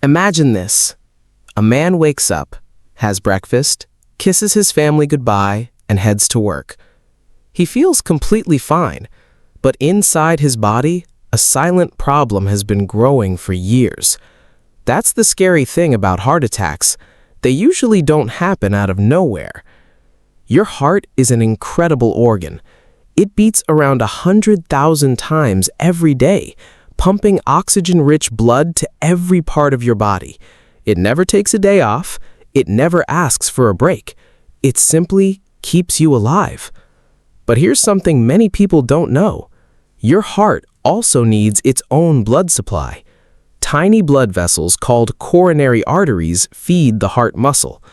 Imagine this. A man wakes up, has breakfast, kisses his family goodbye, and heads to work. He feels completely fine, but inside his body, a silent problem has been growing for years. That's the scary thing about heart attacks. They usually don't happen out of nowhere. Your heart is an incredible organ. It beats around 100,000 times every day, pumping oxygen-rich blood to every part of your body. It never takes a day off. It never asks for a break. It simply keeps you alive. But here's something many people don't know. Your heart also needs its own blood supply. Tiny blood vessels called coronary arteries feed the heart muscle.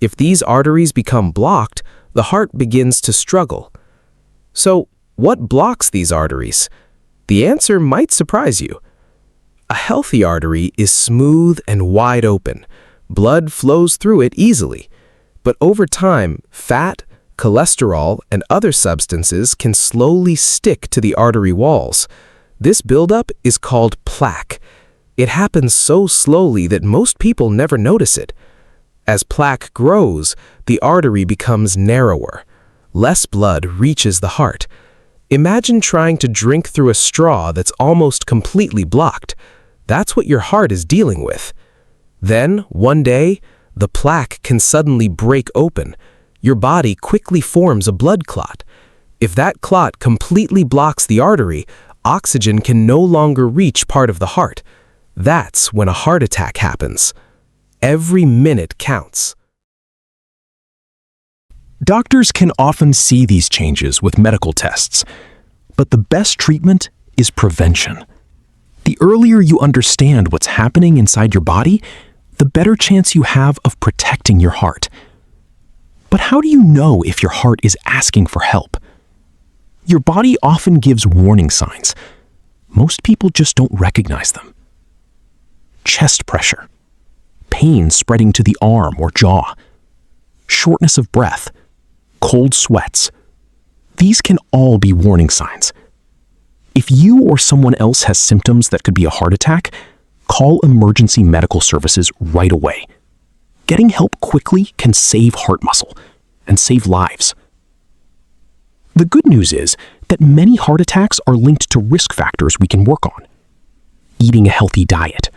If these arteries become blocked, the heart begins to struggle. So, what blocks these arteries? The answer might surprise you. A healthy artery is smooth and wide open. Blood flows through it easily. But over time, fat, cholesterol, and other substances can slowly stick to the artery walls. This buildup is called plaque. It happens so slowly that most people never notice it. As plaque grows, the artery becomes narrower. Less blood reaches the heart. Imagine trying to drink through a straw that's almost completely blocked. That's what your heart is dealing with. Then, one day, the plaque can suddenly break open. Your body quickly forms a blood clot. If that clot completely blocks the artery, oxygen can no longer reach part of the heart. That's when a heart attack happens. Every minute counts. Doctors can often see these changes with medical tests, but the best treatment is prevention. The earlier you understand what's happening inside your body, the better chance you have of protecting your heart. But how do you know if your heart is asking for help? Your body often gives warning signs. Most people just don't recognize them. Chest pressure, pain spreading to the arm or jaw, shortness of breath, cold sweats. These can all be warning signs. If you or someone else has symptoms that could be a heart attack, call emergency medical services right away. Getting help quickly can save heart muscle and save lives. The good news is that many heart attacks are linked to risk factors we can work on. Eating a healthy diet,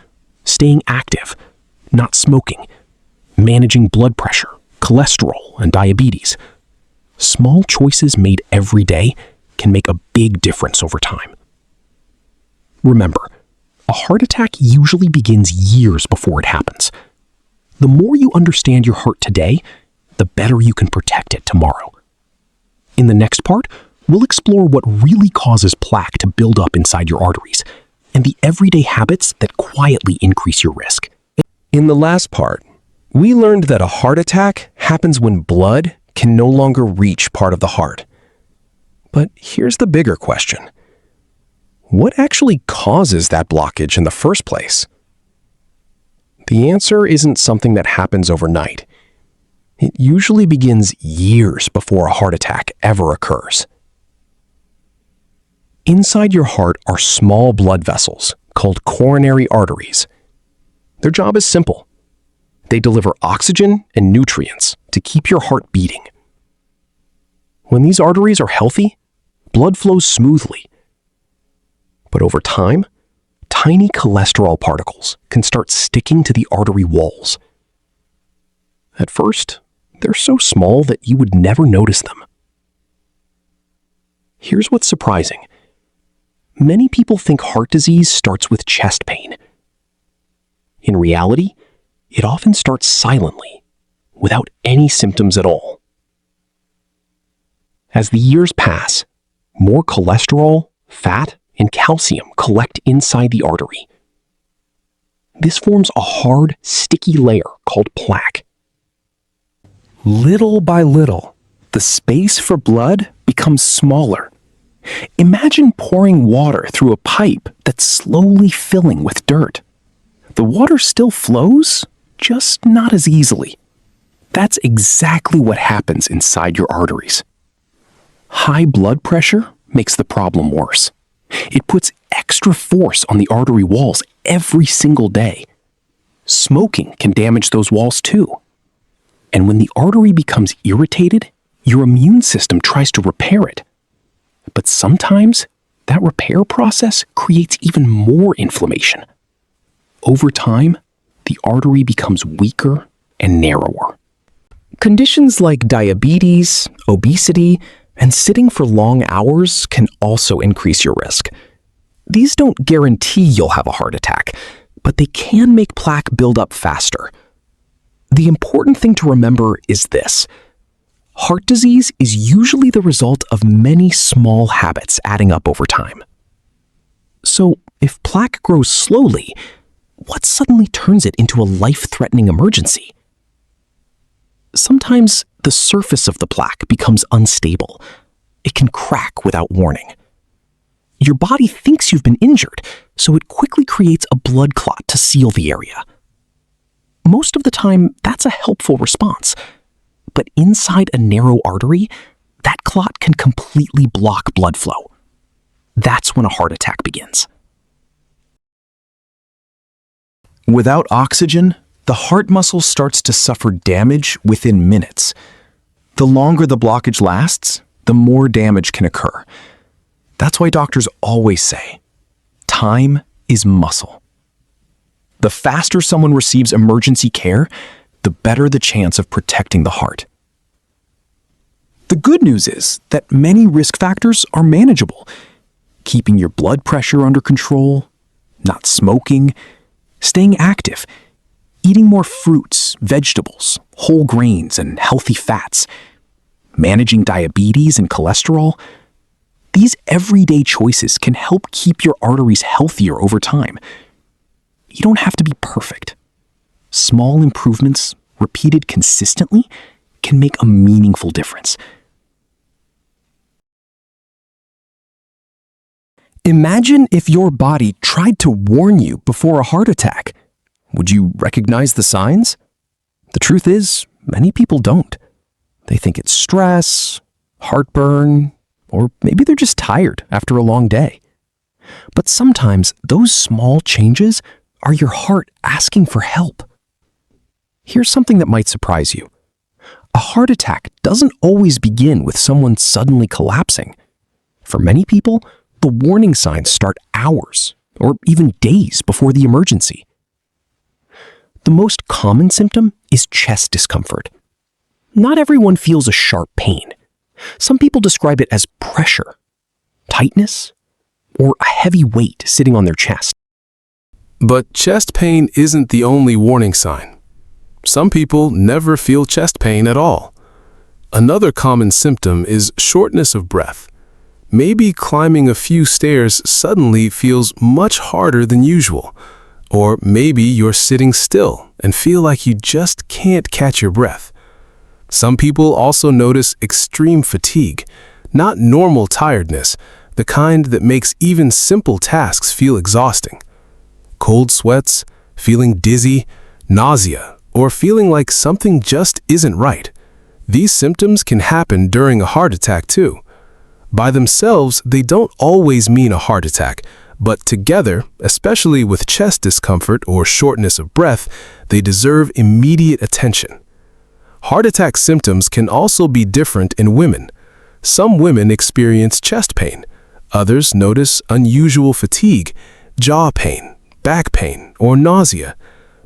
staying active, not smoking, managing blood pressure, cholesterol, and diabetes. Small choices made every day can make a big difference over time. Remember, a heart attack usually begins years before it happens. The more you understand your heart today, the better you can protect it tomorrow. In the next part, we'll explore what really causes plaque to build up inside your arteries and the everyday habits that quietly increase your risk. In the last part, we learned that a heart attack happens when blood can no longer reach part of the heart. But here's the bigger question. What actually causes that blockage in the first place? The answer isn't something that happens overnight. It usually begins years before a heart attack ever occurs. Inside your heart are small blood vessels called coronary arteries. Their job is simple. They deliver oxygen and nutrients to keep your heart beating. When these arteries are healthy, blood flows smoothly. But over time, tiny cholesterol particles can start sticking to the artery walls. At first, they're so small that you would never notice them. Here's what's surprising. Many people think heart disease starts with chest pain. In reality, it often starts silently, without any symptoms at all. As the years pass, more cholesterol, fat, and calcium collect inside the artery. This forms a hard, sticky layer called plaque. Little by little, the space for blood becomes smaller. Imagine pouring water through a pipe that's slowly filling with dirt. The water still flows, just not as easily. That's exactly what happens inside your arteries. High blood pressure makes the problem worse. It puts extra force on the artery walls every single day. Smoking can damage those walls too. And when the artery becomes irritated, your immune system tries to repair it. But sometimes, that repair process creates even more inflammation. Over time, the artery becomes weaker and narrower. Conditions like diabetes, obesity, and sitting for long hours can also increase your risk. These don't guarantee you'll have a heart attack, but they can make plaque build up faster. The important thing to remember is this: heart disease is usually the result of many small habits adding up over time. So, if plaque grows slowly, what suddenly turns it into a life-threatening emergency? Sometimes the surface of the plaque becomes unstable. It can crack without warning. Your body thinks you've been injured, so it quickly creates a blood clot to seal the area. Most of the time, that's a helpful response. But inside a narrow artery, that clot can completely block blood flow. That's when a heart attack begins. Without oxygen, the heart muscle starts to suffer damage within minutes. The longer the blockage lasts, the more damage can occur. That's why doctors always say, time is muscle. The faster someone receives emergency care, the better the chance of protecting the heart. The good news is that many risk factors are manageable. Keeping your blood pressure under control, not smoking, staying active, eating more fruits, vegetables, whole grains, and healthy fats, managing diabetes and cholesterol. These everyday choices can help keep your arteries healthier over time. You don't have to be perfect. Small improvements, repeated consistently, can make a meaningful difference. Imagine if your body tried to warn you before a heart attack. Would you recognize the signs? The truth is, many people don't. They think it's stress, heartburn, or maybe they're just tired after a long day. But sometimes those small changes are your heart asking for help. Here's something that might surprise you. A heart attack doesn't always begin with someone suddenly collapsing. For many people, the warning signs start hours or even days before the emergency. The most common symptom is chest discomfort. Not everyone feels a sharp pain. Some people describe it as pressure, tightness, or a heavy weight sitting on their chest. But chest pain isn't the only warning sign. Some people never feel chest pain at all. Another common symptom is shortness of breath. Maybe climbing a few stairs suddenly feels much harder than usual. Or maybe you're sitting still and feel like you just can't catch your breath. Some people also notice extreme fatigue, not normal tiredness, the kind that makes even simple tasks feel exhausting. Cold sweats, feeling dizzy, nausea, or feeling like something just isn't right. These symptoms can happen during a heart attack too. By themselves, they don't always mean a heart attack, but together, especially with chest discomfort or shortness of breath, they deserve immediate attention. Heart attack symptoms can also be different in women. Some women experience chest pain. Others notice unusual fatigue, jaw pain, back pain, or nausea.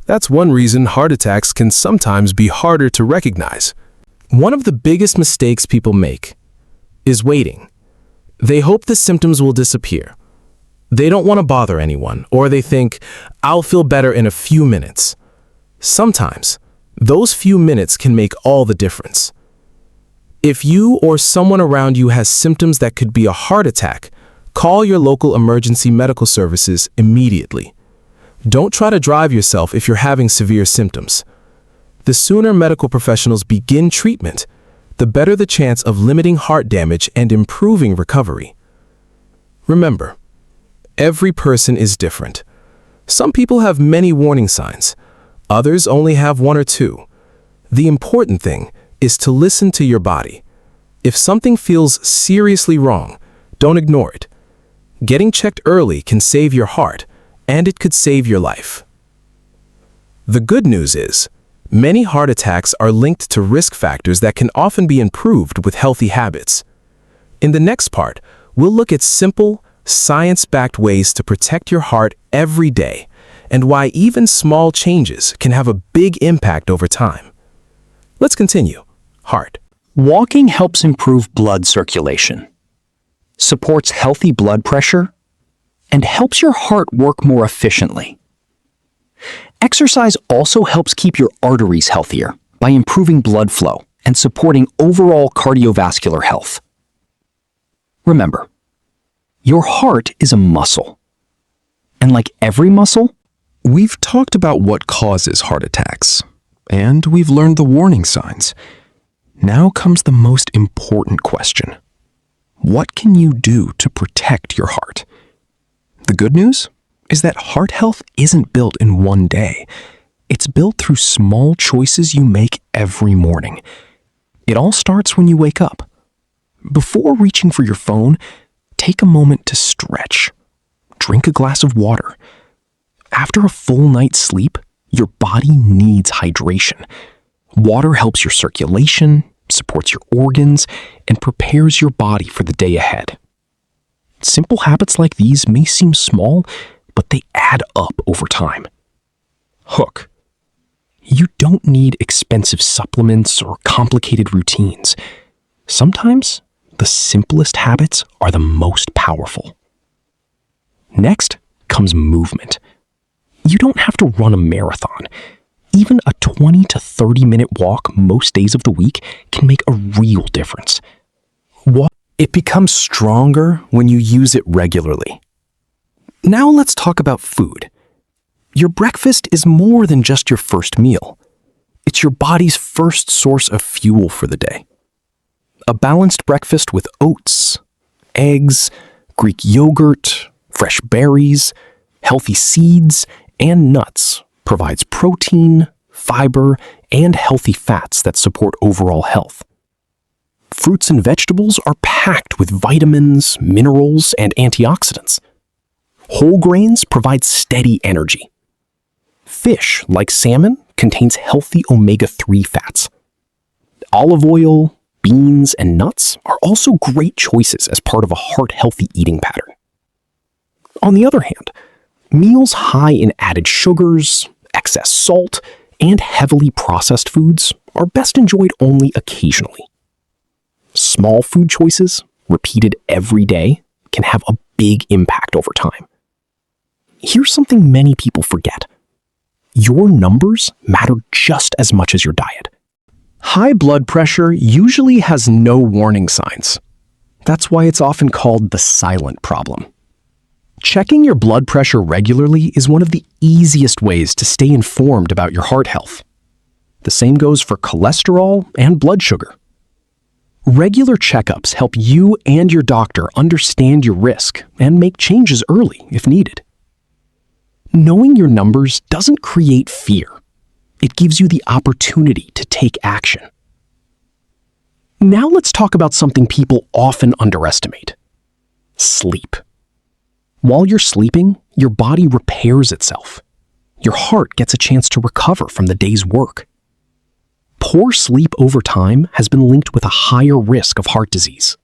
That's one reason heart attacks can sometimes be harder to recognize. One of the biggest mistakes people make is waiting. They hope the symptoms will disappear. They don't want to bother anyone, or they think, I'll feel better in a few minutes. Sometimes, those few minutes can make all the difference. If you or someone around you has symptoms that could be a heart attack, call your local emergency medical services immediately. Don't try to drive yourself if you're having severe symptoms. The sooner medical professionals begin treatment, the better the chance of limiting heart damage and improving recovery. Remember, every person is different. Some people have many warning signs. Others only have one or two. The important thing is to listen to your body. If something feels seriously wrong, don't ignore it. Getting checked early can save your heart, and it could save your life. The good news is, many heart attacks are linked to risk factors that can often be improved with healthy habits. In the next part, we'll look at simple, science-backed ways to protect your heart every day, and why even small changes can have a big impact over time. Let's continue. Heart. Walking helps improve blood circulation, supports healthy blood pressure, and helps your heart work more efficiently. Exercise also helps keep your arteries healthier by improving blood flow and supporting overall cardiovascular health. Remember, your heart is a muscle. And like every muscle, We've talked about what causes heart attacks, and we've learned the warning signs. Now comes the most important question. What can you do to protect your heart? The good news is that heart health isn't built in one day. It's built through small choices you make every morning. It all starts when you wake up. Before reaching for your phone, take a moment to stretch. Drink a glass of water. After a full night's sleep, your body needs hydration. Water helps your circulation, supports your organs, and prepares your body for the day ahead. Simple habits like these may seem small, but they add up over time. Hook. You don't need expensive supplements or complicated routines. Sometimes, the simplest habits are the most powerful. Next comes movement. You don't have to run a marathon. Even a 20 to 30-minute walk most days of the week can make a real difference. it becomes stronger when you use it regularly. Now let's talk about food. Your breakfast is more than just your first meal. It's your body's first source of fuel for the day. A balanced breakfast with oats, eggs, Greek yogurt, fresh berries, healthy seeds, and nuts provides protein, fiber, and healthy fats that support overall health. Fruits and vegetables are packed with vitamins, minerals, and antioxidants. Whole grains provide steady energy. Fish, like salmon, contains healthy omega-3 fats. Olive oil, beans, and nuts are also great choices as part of a heart-healthy eating pattern. On the other hand, meals high in added sugars, excess salt, and heavily processed foods are best enjoyed only occasionally. Small food choices, repeated every day, can have a big impact over time. Here's something many people forget. Your numbers matter just as much as your diet. High blood pressure usually has no warning signs. That's why it's often called the silent problem. Checking your blood pressure regularly is one of the easiest ways to stay informed about your heart health. The same goes for cholesterol and blood sugar. Regular checkups help you and your doctor understand your risk and make changes early if needed. Knowing your numbers doesn't create fear. It gives you the opportunity to take action. Now let's talk about something people often underestimate: sleep. While you're sleeping, your body repairs itself. Your heart gets a chance to recover from the day's work. Poor sleep over time has been linked with a higher risk of heart disease.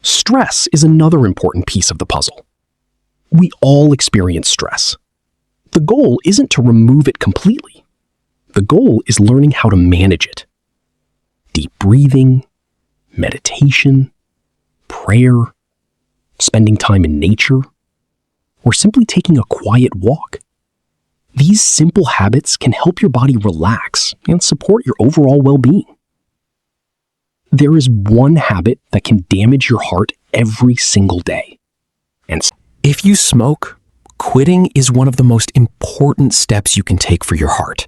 Stress is another important piece of the puzzle. We all experience stress. The goal isn't to remove it completely. The goal is learning how to manage it. Deep breathing, meditation, prayer, spending time in nature, or simply taking a quiet walk. These simple habits can help your body relax and support your overall well-being. There is one habit that can damage your heart every single day. And if you smoke, quitting is one of the most important steps you can take for your heart.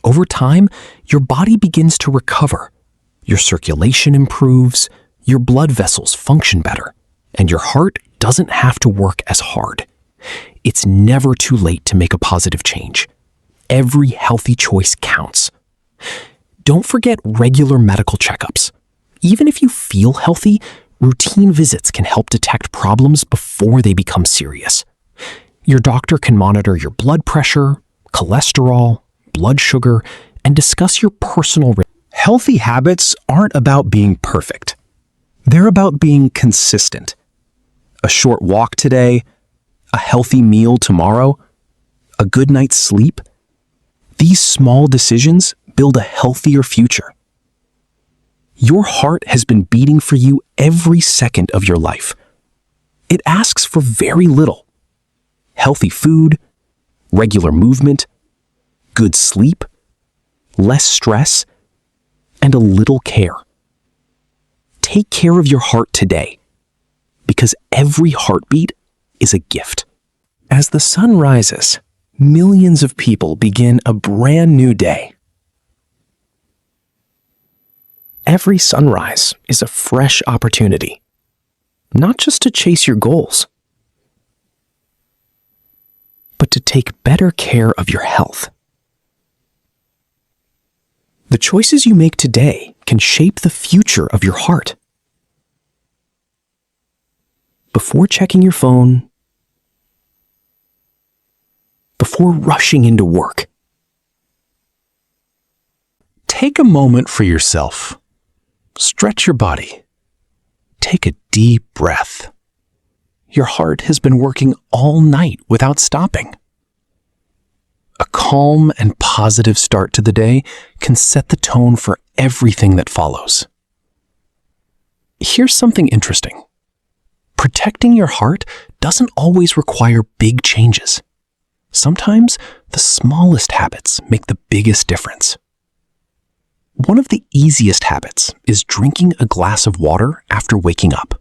Over time, your body begins to recover. Your circulation improves, your blood vessels function better, and your heart doesn't have to work as hard. It's never too late to make a positive change. Every healthy choice counts. Don't forget regular medical checkups. Even if you feel healthy, routine visits can help detect problems before they become serious. Your doctor can monitor your blood pressure, cholesterol, blood sugar, and discuss your personal risk. Healthy habits aren't about being perfect. They're about being consistent. A short walk today, a healthy meal tomorrow, a good night's sleep. These small decisions build a healthier future. Your heart has been beating for you every second of your life. It asks for very little. Healthy food, regular movement, good sleep, less stress, and a little care. Take care of your heart today, because every heartbeat is a gift. As the sun rises, millions of people begin a brand new day. Every sunrise is a fresh opportunity, not just to chase your goals, but to take better care of your health. The choices you make today can shape the future of your heart. Before checking your phone, before rushing into work, take a moment for yourself. Stretch your body. Take a deep breath. Your heart has been working all night without stopping. A calm and positive start to the day can set the tone for everything that follows. Here's something interesting. Protecting your heart doesn't always require big changes. Sometimes the smallest habits make the biggest difference. One of the easiest habits is drinking a glass of water after waking up.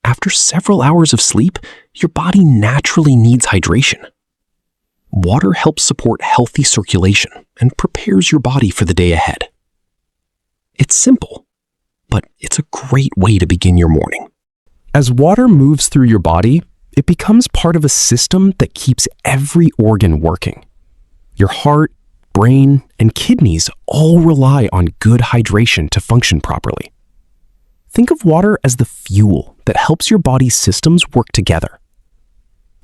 After several hours of sleep, your body naturally needs hydration. Water helps support healthy circulation and prepares your body for the day ahead. It's simple, but it's a great way to begin your morning. As water moves through your body, it becomes part of a system that keeps every organ working. Your heart, brain, and kidneys all rely on good hydration to function properly. Think of water as the fuel that helps your body's systems work together.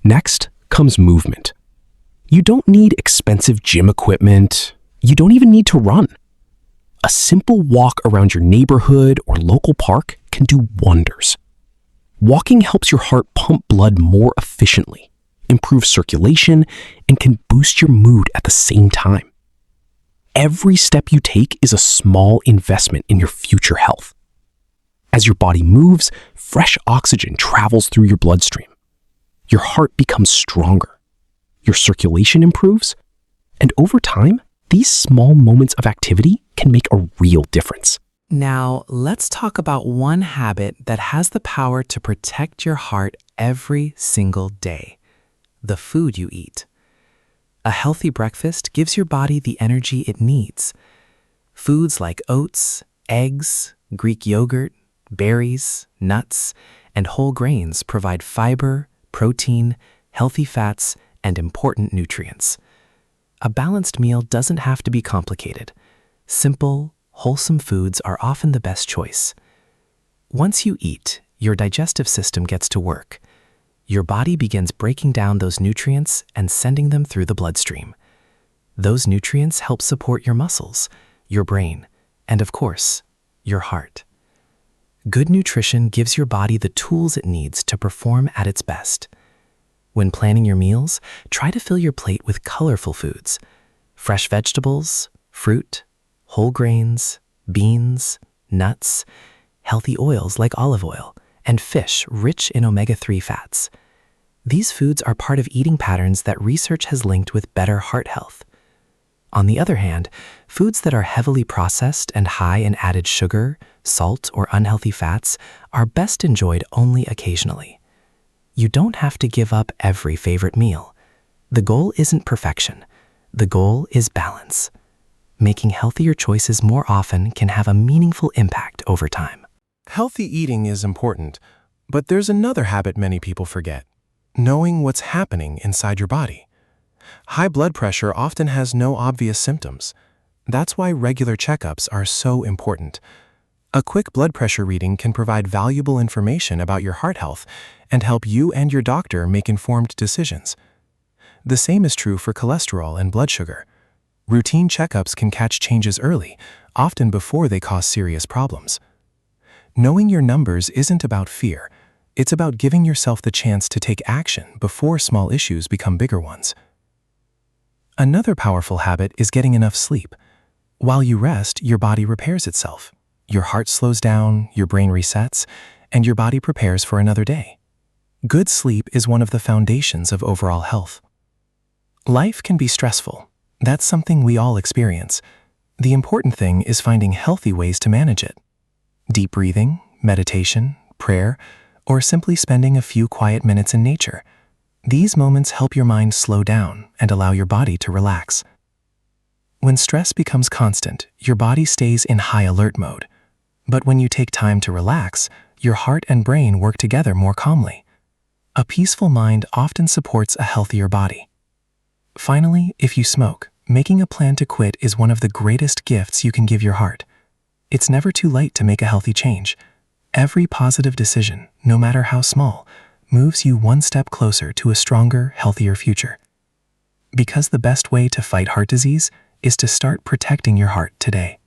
Next comes movement. You don't need expensive gym equipment. You don't even need to run. A simple walk around your neighborhood or local park can do wonders. Walking helps your heart pump blood more efficiently, improve circulation, and can boost your mood at the same time. Every step you take is a small investment in your future health. As your body moves, fresh oxygen travels through your bloodstream. Your heart becomes stronger. Your circulation improves. And over time, these small moments of activity can make a real difference. Now, let's talk about one habit that has the power to protect your heart every single day: the food you eat. A healthy breakfast gives your body the energy it needs. Foods like oats, eggs, Greek yogurt, berries, nuts, and whole grains provide fiber, protein, healthy fats, and important nutrients. A balanced meal doesn't have to be complicated. Simple, wholesome foods are often the best choice. Once you eat, your digestive system gets to work. Your body begins breaking down those nutrients and sending them through the bloodstream. Those nutrients help support your muscles, your brain, and of course, your heart. Good nutrition gives your body the tools it needs to perform at its best. When planning your meals, try to fill your plate with colorful foods: fresh vegetables, fruit, whole grains, beans, nuts, healthy oils like olive oil, and fish rich in omega-3 fats. These foods are part of eating patterns that research has linked with better heart health. On the other hand, foods that are heavily processed and high in added sugar, salt, or unhealthy fats are best enjoyed only occasionally. You don't have to give up every favorite meal. The goal isn't perfection. The goal is balance. Making healthier choices more often can have a meaningful impact over time. Healthy eating is important, but there's another habit many people forget: knowing what's happening inside your body. High blood pressure often has no obvious symptoms. That's why regular checkups are so important. A quick blood pressure reading can provide valuable information about your heart health and help you and your doctor make informed decisions. The same is true for cholesterol and blood sugar. Routine checkups can catch changes early, often before they cause serious problems. Knowing your numbers isn't about fear. It's about giving yourself the chance to take action before small issues become bigger ones. Another powerful habit is getting enough sleep. While you rest, your body repairs itself. Your heart slows down, your brain resets, and your body prepares for another day. Good sleep is one of the foundations of overall health. Life can be stressful. That's something we all experience. The important thing is finding healthy ways to manage it. Deep breathing, meditation, prayer, or simply spending a few quiet minutes in nature. These moments help your mind slow down and allow your body to relax. When stress becomes constant, your body stays in high alert mode. But when you take time to relax, your heart and brain work together more calmly. A peaceful mind often supports a healthier body. Finally, if you smoke, making a plan to quit is one of the greatest gifts you can give your heart. It's never too late to make a healthy change. Every positive decision, no matter how small, moves you one step closer to a stronger, healthier future. Because the best way to fight heart disease is to start protecting your heart today.